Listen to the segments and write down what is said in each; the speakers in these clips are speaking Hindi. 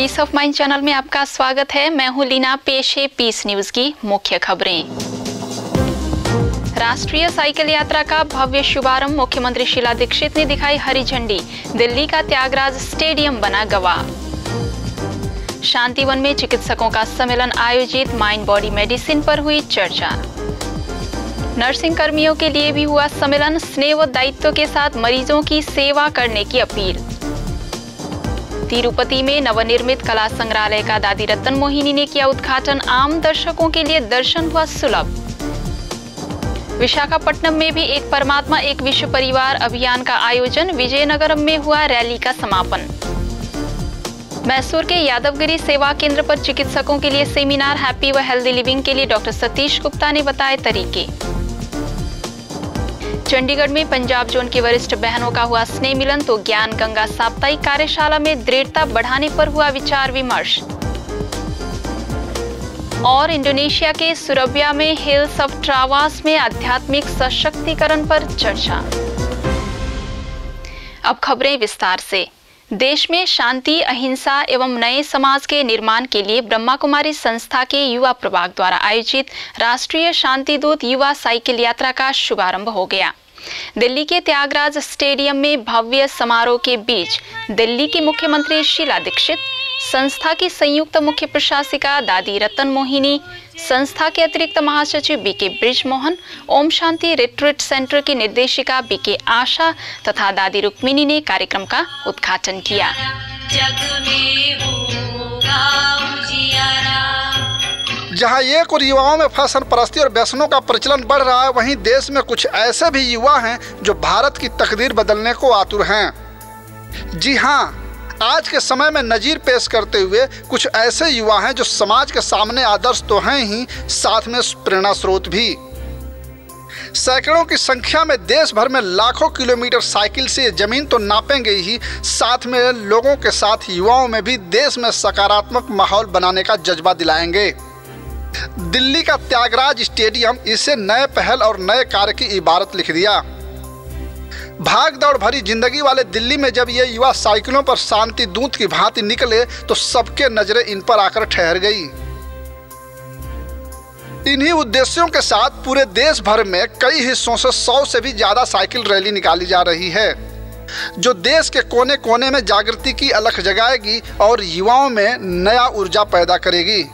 पीस ऑफ माइंड चैनल में आपका स्वागत है। मैं हूं लीना। पेश है पीस न्यूज की मुख्य खबरें। राष्ट्रीय साइकिल यात्रा का भव्य शुभारंभ, मुख्यमंत्री शीला दीक्षित ने दिखाई हरी झंडी। दिल्ली का त्यागराज स्टेडियम बना गवाह। शांतिवन में चिकित्सकों का सम्मेलन आयोजित, माइंड बॉडी मेडिसिन पर हुई चर्चा। नर्सिंग कर्मियों के लिए भी हुआ सम्मेलन, स्नेह व दायित्व के साथ मरीजों की सेवा करने की अपील। तिरुपति में नवनिर्मित कला संग्रहालय का दादी रतन मोहिनी ने किया उद्घाटन, आम दर्शकों के लिए दर्शन हुआ सुलभ। विशाखापट्टनम में भी एक परमात्मा एक विश्व परिवार अभियान का आयोजन, विजयनगरम में हुआ रैली का समापन। मैसूर के यादवगिरी सेवा केंद्र पर चिकित्सकों के लिए सेमिनार, हैप्पी व हेल्दी लिविंग के लिए डॉक्टर सतीश गुप्ता ने बताए तरीके। चंडीगढ़ में पंजाब जोन की वरिष्ठ बहनों का हुआ स्नेह मिलन, तो ज्ञान गंगा साप्ताहिक कार्यशाला में दृढ़ता बढ़ाने पर हुआ विचार विमर्श। और इंडोनेशिया के सुरबिया में हिल्स ऑफ ट्रावास में आध्यात्मिक सशक्तिकरण पर चर्चा। अब खबरें विस्तार से। देश में शांति, अहिंसा एवं नए समाज के निर्माण के लिए ब्रह्मा कुमारी संस्था के युवा प्रभाग द्वारा आयोजित राष्ट्रीय शांति दूत युवा साइकिल यात्रा का शुभारंभ हो गया। दिल्ली के त्यागराज स्टेडियम में भव्य समारोह के बीच दिल्ली की मुख्यमंत्री शीला दीक्षित, संस्था की संयुक्त मुख्य प्रशासिका दादी रतन मोहिनी, संस्था के अतिरिक्त महासचिव BK Brijmohan, Om Shanti retreat centre की निर्देशिका बीके आशा तथा दादी रुक्मिणी ने कार्यक्रम का उद्घाटन किया। जहां एक और युवाओं में फैशन परस्ती और व्यसनों का प्रचलन बढ़ रहा है, वहीं देश में कुछ ऐसे भी युवा हैं जो भारत की तकदीर बदलने को आतुर हैं। जी हां, आज के समय में नजीर पेश करते हुए कुछ ऐसे युवा हैं जो समाज के सामने आदर्श तो हैं ही, साथ में प्रेरणा स्रोत भी। सैकड़ों की संख्या में देश भर में लाखों किलोमीटर साइकिल से जमीन तो नापेंगे ही, साथ में लोगों के साथ युवाओं में भी देश में सकारात्मक माहौल बनाने का जज्बा दिलाएंगे। दिल्ली का त्यागराज स्टेडियम इसे नए पहल और नए कार्य की इबारत लिख दिया। भाग दौड़ भरी जिंदगी वाले दिल्ली में जब ये युवा साइकिलों पर शांति दूत की भांति निकले तो सबके नजरें इन पर आकर ठहर गई। इन्हीं उद्देश्यों के साथ पूरे देश भर में कई हिस्सों से 100 से भी ज्यादा साइकिल रैली निकाली जा रही है, जो देश के कोने कोने में जागृति की अलख जगाएगी और युवाओं में नया ऊर्जा पैदा करेगी।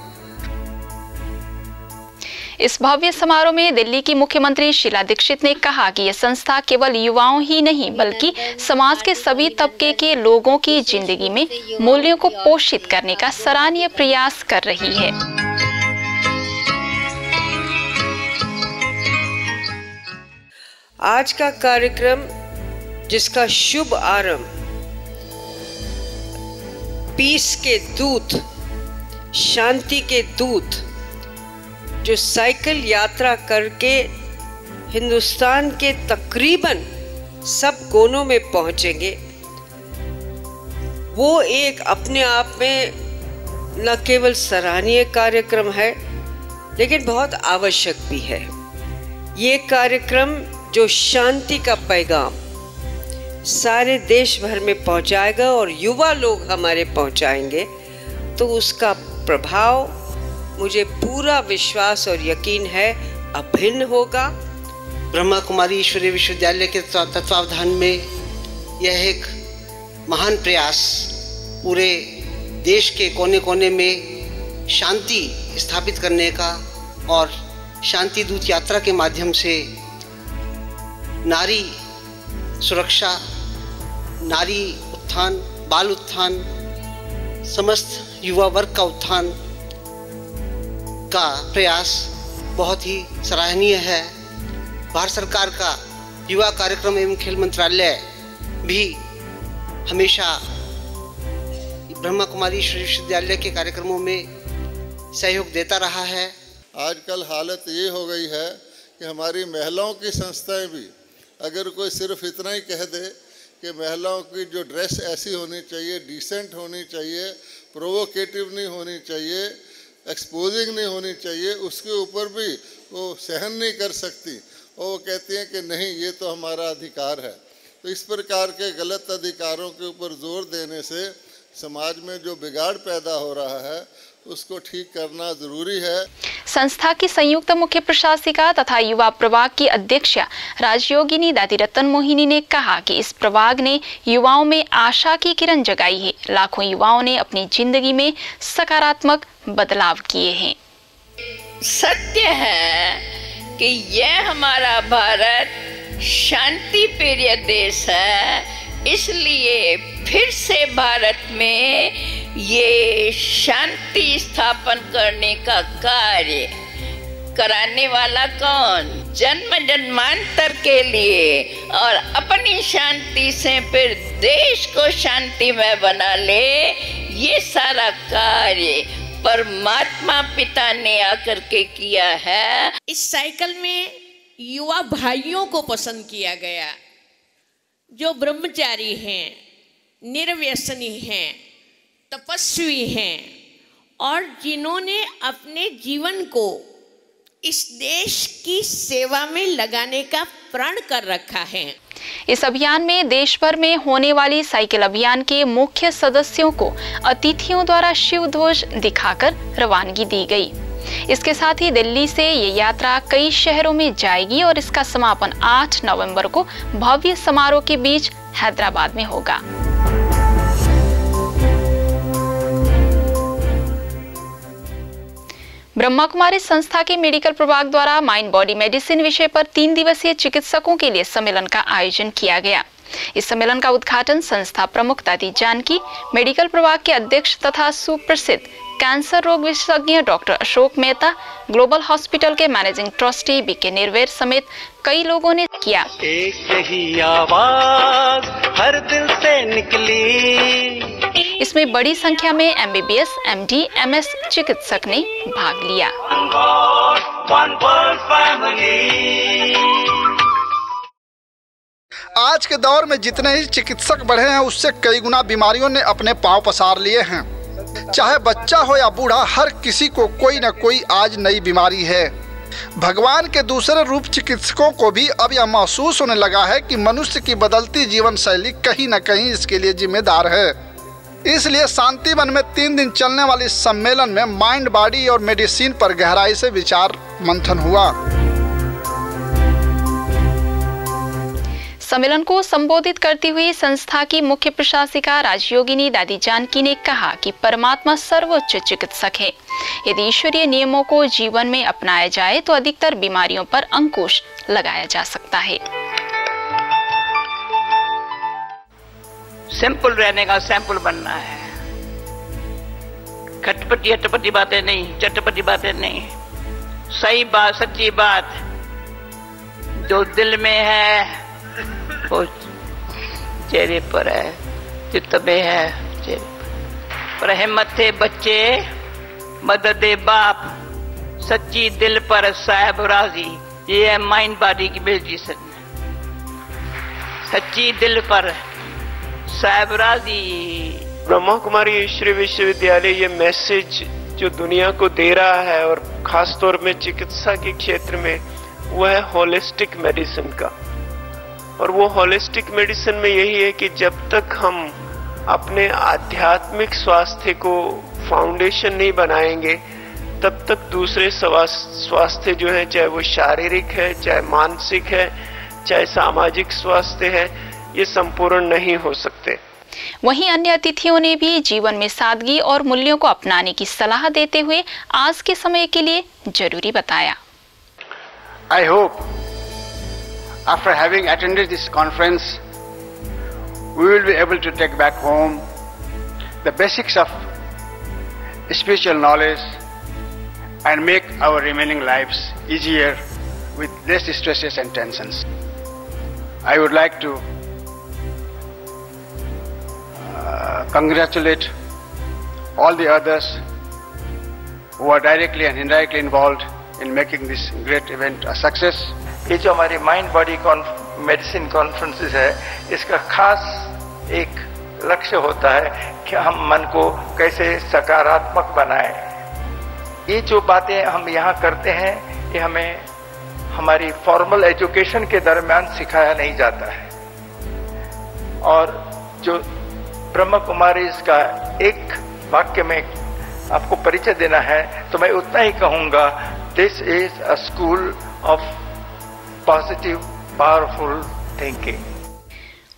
इस भव्य समारोह में दिल्ली की मुख्यमंत्री शीला दीक्षित ने कहा कि यह संस्था केवल युवाओं ही नहीं बल्कि समाज के सभी तबके के लोगों की जिंदगी में मूल्यों को पोषित करने का सराहनीय प्रयास कर रही है। आज का कार्यक्रम, जिसका शुभ आरंभ पीस के दूत, शांति के दूत जो साइकिल यात्रा करके हिंदुस्तान के तकरीबन सब कोनों में पहुंचेंगे, वो एक अपने आप में न केवल सराहनीय कार्यक्रम है लेकिन बहुत आवश्यक भी है। ये कार्यक्रम जो शांति का पैगाम सारे देश भर में पहुंचाएगा और युवा लोग हमारे पहुंचाएंगे, तो उसका प्रभाव, मुझे पूरा विश्वास और यकीन है, अभिन्न होगा। ब्रह्मा कुमारी ईश्वरीय विश्वविद्यालय के तत्वावधान में यह एक महान प्रयास पूरे देश के कोने कोने में शांति स्थापित करने का और शांति दूत यात्रा के माध्यम से नारी सुरक्षा, नारी उत्थान, बाल उत्थान, समस्त युवा वर्ग का उत्थान का प्रयास बहुत ही सराहनीय है। भारत सरकार का युवा कार्यक्रम एवं खेल मंत्रालय भी हमेशा ब्रह्मा कुमारी ईश्वरीय विश्वविद्यालय के कार्यक्रमों में सहयोग देता रहा है। आजकल हालत ये हो गई है कि हमारी महिलाओं की संस्थाएं भी, अगर कोई सिर्फ इतना ही कह दे कि महिलाओं की जो ड्रेस ऐसी होनी चाहिए, डिसेंट होनी चाहिए, प्रोवोकेटिव नहीं होनी चाहिए, एक्सपोजिंग नहीं होनी चाहिए, उसके ऊपर भी वो सहन नहीं कर सकती और वो कहती हैं कि नहीं, ये तो हमारा अधिकार है। तो इस प्रकार के गलत अधिकारों के ऊपर जोर देने से समाज में जो बिगाड़ पैदा हो रहा है उसको ठीक करना जरूरी है। संस्था की संयुक्त मुख्य प्रशासिका तथा युवा प्रभाग की अध्यक्षा राजयोगिनी दादी रतन मोहिनी ने कहा कि इस प्रभाग ने युवाओं में आशा की किरण जगाई है। लाखों युवाओं ने अपनी जिंदगी में सकारात्मक बदलाव किए हैं। सत्य है कि यह हमारा भारत शांति प्रिय देश है, इसलिए फिर से भारत में ये शांति स्थापन करने का कार्य कराने वाला कौन? जन्म जन्मांतर के लिए और अपनी शांति से फिर देश को शांतिमय बना ले, ये सारा कार्य परमात्मा पिता ने आकर के किया है। इस साइकिल में युवा भाइयों को पसंद किया गया जो ब्रह्मचारी हैं, निर्व्यसनी हैं, तपस्वी हैं और जिन्होंने अपने जीवन को इस देश की सेवा में लगाने का प्रण कर रखा है। इस अभियान में देश भर में होने वाली साइकिल अभियान के मुख्य सदस्यों को अतिथियों द्वारा शिव ध्वज दिखाकर रवानगी दी गई। इसके साथ ही दिल्ली से ये यात्रा कई शहरों में जाएगी और इसका समापन 8 नवंबर को भव्य समारोह के बीच हैदराबाद में होगा। ब्रह्मा कुमारी संस्था के मेडिकल प्रभाग द्वारा माइंड बॉडी मेडिसिन विषय पर 3 दिवसीय चिकित्सकों के लिए सम्मेलन का आयोजन किया गया। इस सम्मेलन का उद्घाटन संस्था प्रमुख दादी जानकी, मेडिकल प्रभाग के अध्यक्ष तथा सुप्रसिद्ध कैंसर रोग विशेषज्ञ doctor Ashok Mehta, global hospital के मैनेजिंग ट्रस्टी बीके निर्वेर समेत कई लोगों ने किया। एक ही आवाज हर दिल से निकली। इसमें बड़ी संख्या में MBBS, MD, MS चिकित्सक ने भाग लिया। आज के दौर में जितने ही चिकित्सक बढ़े हैं उससे कई गुना बीमारियों ने अपने पांव पसार लिए हैं। चाहे बच्चा हो या बूढ़ा, हर किसी को कोई न कोई आज नई बीमारी है। भगवान के दूसरे रूप चिकित्सकों को भी अब यह महसूस होने लगा है कि मनुष्य की बदलती जीवन शैली कहीं न कहीं इसके लिए जिम्मेदार है। इसलिए शांति वन में 3 दिन चलने वाले इस सम्मेलन में माइंड, बॉडी और मेडिसिन पर गहराई से विचार मंथन हुआ। सम्मेलन को संबोधित करती हुई संस्था की मुख्य प्रशासिका राजयोगिनी दादी जानकी ने कहा कि परमात्मा सर्वोच्च चिकित्सक है। यदि ईश्वरीय नियमों को जीवन में अपनाया जाए तो अधिकतर बीमारियों पर अंकुश लगाया जा सकता है। सिंपल रहने का सैंपल बनना है। खटपटी अटपटी बातें नहीं, चटपटी बातें नहीं, सही बात, सच्ची बात जो दिल में है वो चेहरे पर है, चित्त में है चेहरे पर। हिम्मत थे बच्चे, मदद बाप, सच्ची दिल पर साहब राजी। ये है माइंड बॉडी की मेडिसिन। सच्ची दिल पर साहब राजी। ब्रह्मा कुमारी ईश्वरीय विश्वविद्यालय ये मैसेज जो दुनिया को दे रहा है और खासतौर में चिकित्सा के क्षेत्र में, वो है होलिस्टिक मेडिसिन का। और वो होलिस्टिक मेडिसिन में यही है कि जब तक हम अपने आध्यात्मिक स्वास्थ्य को फाउंडेशन नहीं बनाएंगे तब तक दूसरे स्वास्थ्य जो है, चाहे वो शारीरिक है, चाहे मानसिक है, चाहे सामाजिक स्वास्थ्य है, ये संपूर्ण नहीं हो सकते। वहीं अन्य अतिथियों ने भी जीवन में सादगी और मूल्यों को अपनाने की सलाह देते हुए आज के समय के लिए जरूरी बताया। I hope after having attended this conference, we will be able to take back home the basics of spiritual knowledge and make our remaining lives easier with less stresses and tensions. I would like to congratulate all the others who are directly and indirectly involved in making this great event a success. ये जो हमारी माइंड बॉडी मेडिसिन कॉन्फ्रेंसेस है, इसका खास एक लक्ष्य होता है कि हम मन को कैसे सकारात्मक बनाएं। ये जो बातें हम यहाँ करते हैं ये हमें हमारी फॉर्मल एजुकेशन के दरमियान सिखाया नहीं जाता है। और जो ब्रह्मा कुमारी इसका एक वाक्य में आपको परिचय देना है तो मैं उतना ही कहूंगा, this is a school of positive powerful thinking.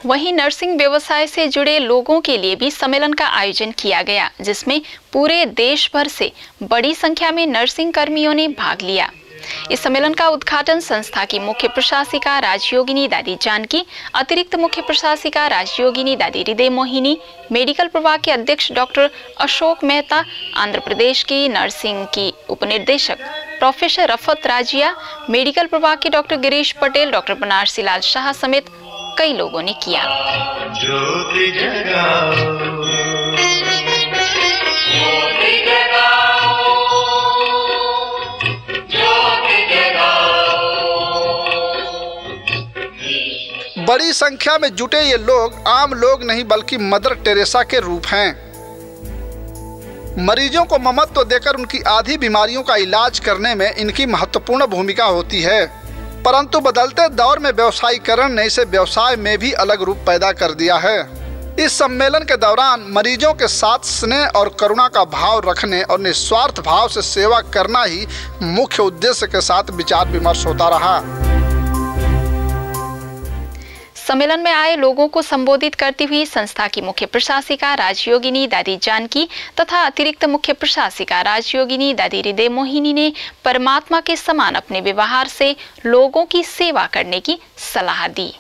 वहीं नर्सिंग व्यवसाय से जुड़े लोगों के लिए भी सम्मेलन का आयोजन किया गया, जिसमें पूरे देश भर से बड़ी संख्या में नर्सिंग कर्मियों ने भाग लिया। इस सम्मेलन का उद्घाटन संस्था की मुख्य प्रशासिका राजयोगिनी दादी जानकी, अतिरिक्त मुख्य प्रशासिका राजयोगिनी दादी हृदय मोहिनी, मेडिकल प्रभाग के अध्यक्ष डॉक्टर अशोक मेहता, आंध्र प्रदेश की नर्सिंग की उपनिर्देशक प्रोफेसर रफत राजिया, मेडिकल प्रभाग के डॉक्टर गिरीश पटेल, डॉक्टर बनारसी लाल शाह समेत कई लोगों ने किया। ज्योति जगाओ, ज्योति बड़ी संख्या में जुटे ये लोग आम लोग नहीं बल्कि मदर टेरेसा के रूप हैं। मरीजों को ममत्व देकर उनकी आधी बीमारियों का इलाज करने में इनकी महत्वपूर्ण भूमिका होती है, परंतु बदलते दौर में व्यवसायीकरण ने इसे व्यवसाय में भी अलग रूप पैदा कर दिया है। इस सम्मेलन के दौरान मरीजों के साथ स्नेह और करुणा का भाव रखने और निस्वार्थ भाव से सेवा करना ही मुख्य उद्देश्य के साथ विचार विमर्श होता रहा। सम्मेलन में आए लोगों को संबोधित करती हुई संस्था की मुख्य प्रशासिका राजयोगिनी दादी जानकी तथा अतिरिक्त मुख्य प्रशासिका राजयोगिनी दादी हृदय मोहिनी ने परमात्मा के समान अपने व्यवहार से लोगों की सेवा करने की सलाह दी।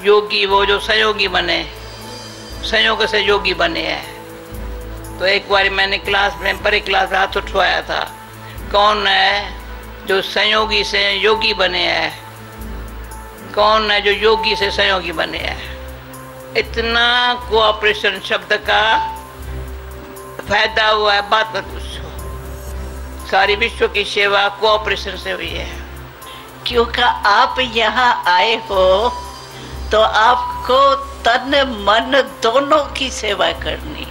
योगी वो जो संयोगी बने, संयोग से योगी बने हैं। तो एक बार मैंने क्लास में बड़े क्लास में हाथ उठवाया था, कौन है जो संयोगी से योगी बने हैं, कौन है जो योगी से संयोगी बने हैं। इतना कोऑपरेशन शब्द का फायदा हुआ है, बात मत पूछो। सारी विश्व की सेवा कोऑपरेशन से हुई है। क्योंकि आप यहाँ आए हो तो आपको तन मन दोनों की सेवा करनी।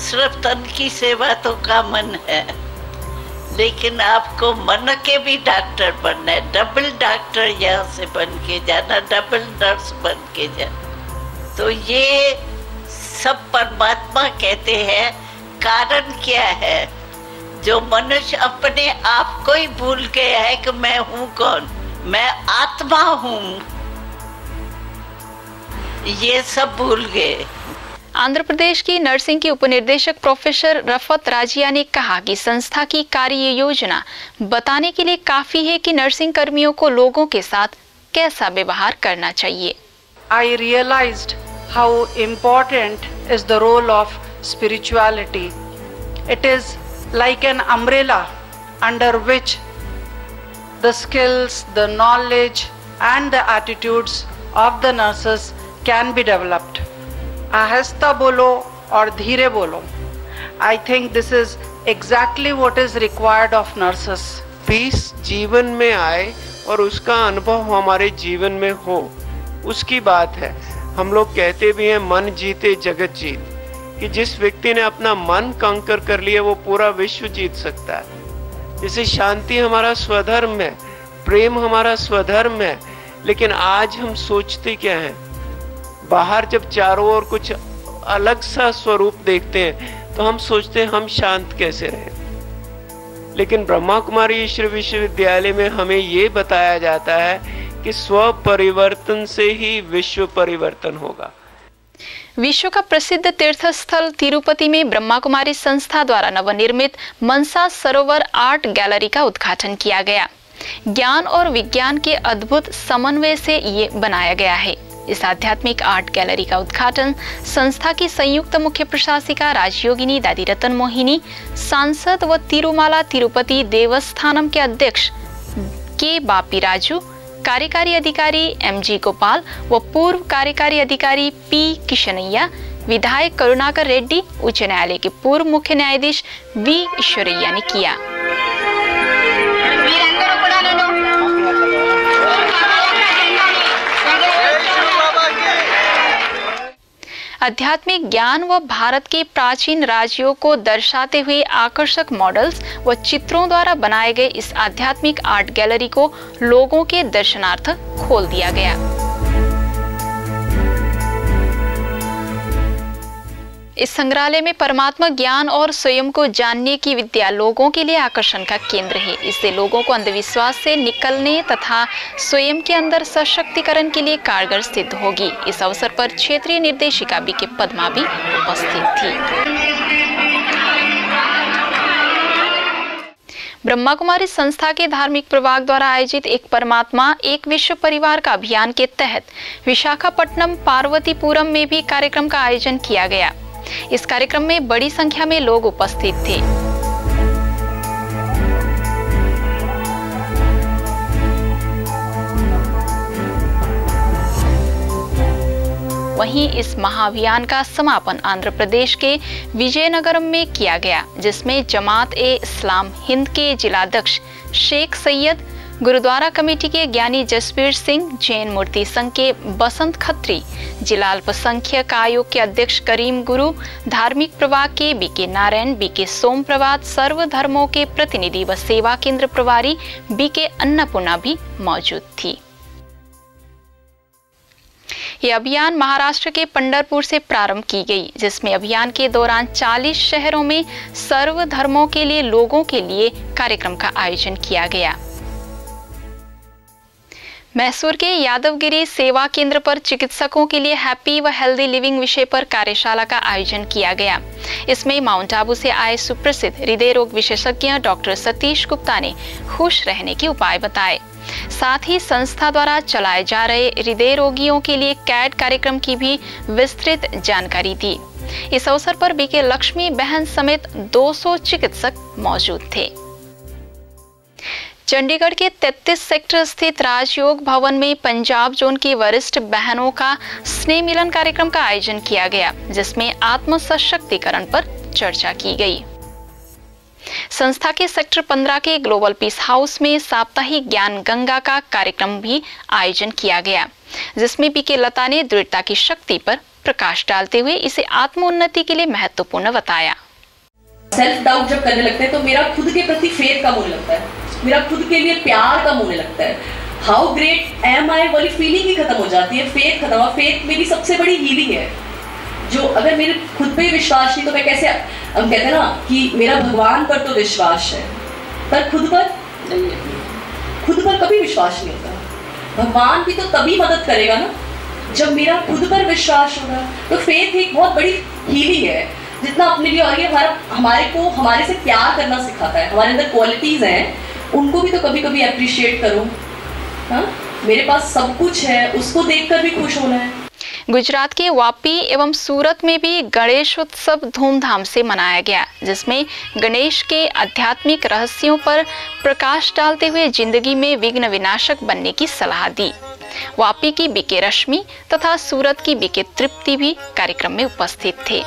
सिर्फ तन की सेवा तो कॉमन है, लेकिन आपको मन के भी डॉक्टर बनना है। डबल डॉक्टर यहाँ से बन के जाना, डबल नर्स बन के जाना। तो ये सब परमात्मा कहते हैं। कारण क्या है? जो मनुष्य अपने आप को ही भूल गया है कि मैं हूँ कौन, मैं आत्मा हूँ, ये सब भूल गए। आंध्र प्रदेश की नर्सिंग की उपनिर्देशक प्रोफेसर रफत राजिया ने कहा कि संस्था की कार्य योजना बताने के लिए काफी है कि नर्सिंग कर्मियों को लोगों के साथ कैसा व्यवहार करना चाहिए। I realized how important is the role of spirituality. It is like an umbrella under which the skills, the knowledge and the attitudes of the nurses can be developed. आहिस्ता बोलो और धीरे बोलो। I think this is exactly what is required of nurses. Peace जीवन में आए और उसका अनुभव हमारे जीवन में हो, उसकी बात है। हम लोग कहते भी हैं मन जीते जगत जीत, कि जिस व्यक्ति ने अपना मन कंकर कर लिया वो पूरा विश्व जीत सकता है। जैसे शांति हमारा स्वधर्म है, प्रेम हमारा स्वधर्म है, लेकिन आज हम सोचते क्या हैं? बाहर जब चारों ओर कुछ अलग सा स्वरूप देखते हैं तो हम सोचते हैं हम शांत कैसे रहें। लेकिन ब्रह्मा कुमारी ईश्वर विश्वविद्यालय में हमें ये बताया जाता है कि स्व परिवर्तन से ही विश्व परिवर्तन होगा। विश्व का प्रसिद्ध तीर्थस्थल तिरुपति में ब्रह्मा कुमारी संस्था द्वारा नवनिर्मित मनसा सरोवर आर्ट गैलरी का उद्घाटन किया गया। ज्ञान और विज्ञान के अद्भुत समन्वय से ये बनाया गया है। इस आध्यात्मिक आर्ट गैलरी का उद्घाटन संस्था की संयुक्त मुख्य प्रशासिका राजयोगिनी दादी रतन मोहिनी, सांसद व तिरुमाला तिरुपति देवस्थानम के अध्यक्ष के बापी राजू, कार्यकारी अधिकारी MG गोपाल व पूर्व कार्यकारी अधिकारी P किशनैया, विधायक करुणाकर रेड्डी, उच्च न्यायालय के पूर्व मुख्य न्यायाधीश V ईश्वरैया ने किया। आध्यात्मिक ज्ञान व भारत के प्राचीन राज्यों को दर्शाते हुए आकर्षक मॉडल्स व चित्रों द्वारा बनाए गए इस आध्यात्मिक आर्ट गैलरी को लोगों के दर्शनार्थ खोल दिया गया। इस संग्रहालय में परमात्मा ज्ञान और स्वयं को जानने की विद्या लोगों के लिए आकर्षण का केंद्र है। इससे लोगों को अंधविश्वास से निकलने तथा स्वयं के अंदर सशक्तिकरण के लिए कारगर सिद्ध होगी। इस अवसर पर क्षेत्रीय निर्देशिका बीके पद्मा भी उपस्थित थी। ब्रह्मा कुमारी संस्था के धार्मिक प्रभाग द्वारा आयोजित एक परमात्मा एक विश्व परिवार का अभियान के तहत विशाखापट्टनम पार्वतीपुरम में भी कार्यक्रम का आयोजन किया गया। इस कार्यक्रम में बड़ी संख्या में लोग उपस्थित थे। वहीं इस महाअभियान का समापन आंध्र प्रदेश के विजयनगरम में किया गया, जिसमें जमात-ए-इस्लाम हिंद के जिलाध्यक्ष शेख सैयद, गुरुद्वारा कमेटी के ज्ञानी जसवीर सिंह, जैन मूर्ति संघ के बसंत खत्री, जिला अल्पसंख्यक आयोग के अध्यक्ष करीम गुरु, धार्मिक प्रभाग के बीके नारायण, बीके सोम प्रभात, सर्व धर्मों के प्रतिनिधि व सेवा केंद्र प्रभारी बीके अन्नपूर्णा भी मौजूद थी। ये अभियान महाराष्ट्र के पंढरपुर से प्रारंभ की गई, जिसमें अभियान के दौरान 40 शहरों में सर्व धर्मों के लिए लोगों के लिए कार्यक्रम का आयोजन किया गया। मैसूर के यादवगिरी सेवा केंद्र पर चिकित्सकों के लिए हैप्पी व हेल्दी लिविंग विषय पर कार्यशाला का आयोजन किया गया। इसमें माउंट आबू से आए सुप्रसिद्ध हृदय रोग विशेषज्ञ डॉक्टर सतीश गुप्ता ने खुश रहने के उपाय बताए। साथ ही संस्था द्वारा चलाए जा रहे हृदय रोगियों के लिए कैड कार्यक्रम की भी विस्तृत जानकारी दी। इस अवसर पर बीके लक्ष्मी बहन समेत 200 चिकित्सक मौजूद थे। चंडीगढ़ के 33 सेक्टर स्थित राजयोग भवन में पंजाब जोन की वरिष्ठ बहनों का स्नेह मिलन कार्यक्रम का आयोजन किया गया, जिसमें आत्म सशक्तिकरण पर चर्चा की गई। संस्था के सेक्टर 15 के ग्लोबल पीस हाउस में साप्ताहिक ज्ञान गंगा का कार्यक्रम भी आयोजन किया गया, जिसमें बीके लता ने दृढ़ता की शक्ति पर प्रकाश डालते हुए इसे आत्मोन्नति के लिए महत्वपूर्ण बताया। सेल्फ डाउट जब करने लगते हैं तो मेरा खुद के प्रति फेथ कम होने लगता है, मेरा खुद के लिए प्यार कम होने लगता है। हाउ ग्रेट एम आई वाली फीलिंग ही खत्म हो जाती है, फेथ खत्म। फेथ मेरी सबसे बड़ी हीलिंग है। जो अगर मेरे खुद पे विश्वास नहीं तो मैं कैसे, हम कहते हैं ना कि मेरा भगवान पर तो विश्वास है पर खुद पर नहीं है, खुद पर कभी विश्वास नहीं होता। भगवान भी तो तभी मदद करेगा ना जब मेरा खुद पर विश्वास होगा। तो फेथ एक बहुत बड़ी हीलिंग है, जितना अपने लिए और ये हमारे को हमारे से प्यार करना सिखाता है। हमारे अंदर क्वालिटीज हैं, उनको भी तो कभी कभी अप्रिशिएट करो। हाँ, मेरे पास सब कुछ है, उसको देखकर भी खुश होना है। गुजरात के वापी एवं सूरत में भी गणेश उत्सव धूमधाम से मनाया गया, जिसमें गणेश के आध्यात्मिक रहस्यों पर प्रकाश डालते हुए जिंदगी में विघ्न विनाशक बनने की सलाह दी। वापी की बीके रश्मि तथा सूरत की बीके तृप्ति भी कार्यक्रम में उपस्थित थे।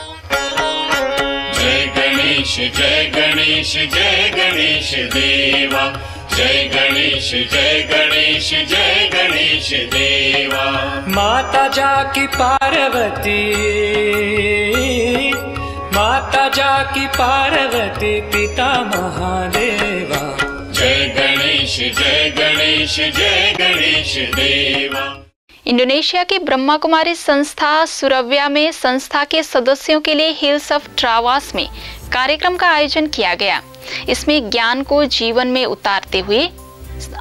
जय गणेश जय गणेश जय गणेश देवा, जय गणेश जय गणेश जय गणेश देवा। माता जाकी पार्वती, माता जाकी पार्वती, पिता महादेवा। जय गणेश जय गणेश जय गणेश देवा। इंडोनेशिया के ब्रह्मा कुमारी संस्था सुरव्या में संस्था के सदस्यों के लिए हिल्स ऑफ ट्रावास में कार्यक्रम का आयोजन किया गया। इसमें ज्ञान को जीवन में उतारते हुए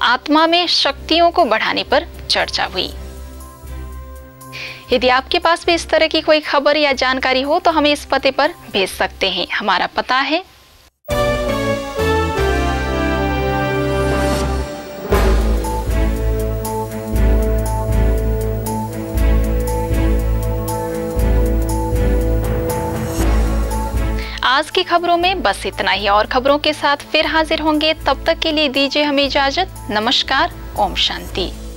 आत्मा में शक्तियों को बढ़ाने पर चर्चा हुई। यदि आपके पास भी इस तरह की कोई खबर या जानकारी हो तो हमें इस पते पर भेज सकते हैं। हमारा पता है आज की खबरों में बस इतना ही, और खबरों के साथ फिर हाजिर होंगे। तब तक के लिए दीजिए हमें इजाजत। नमस्कार, ओम शांति।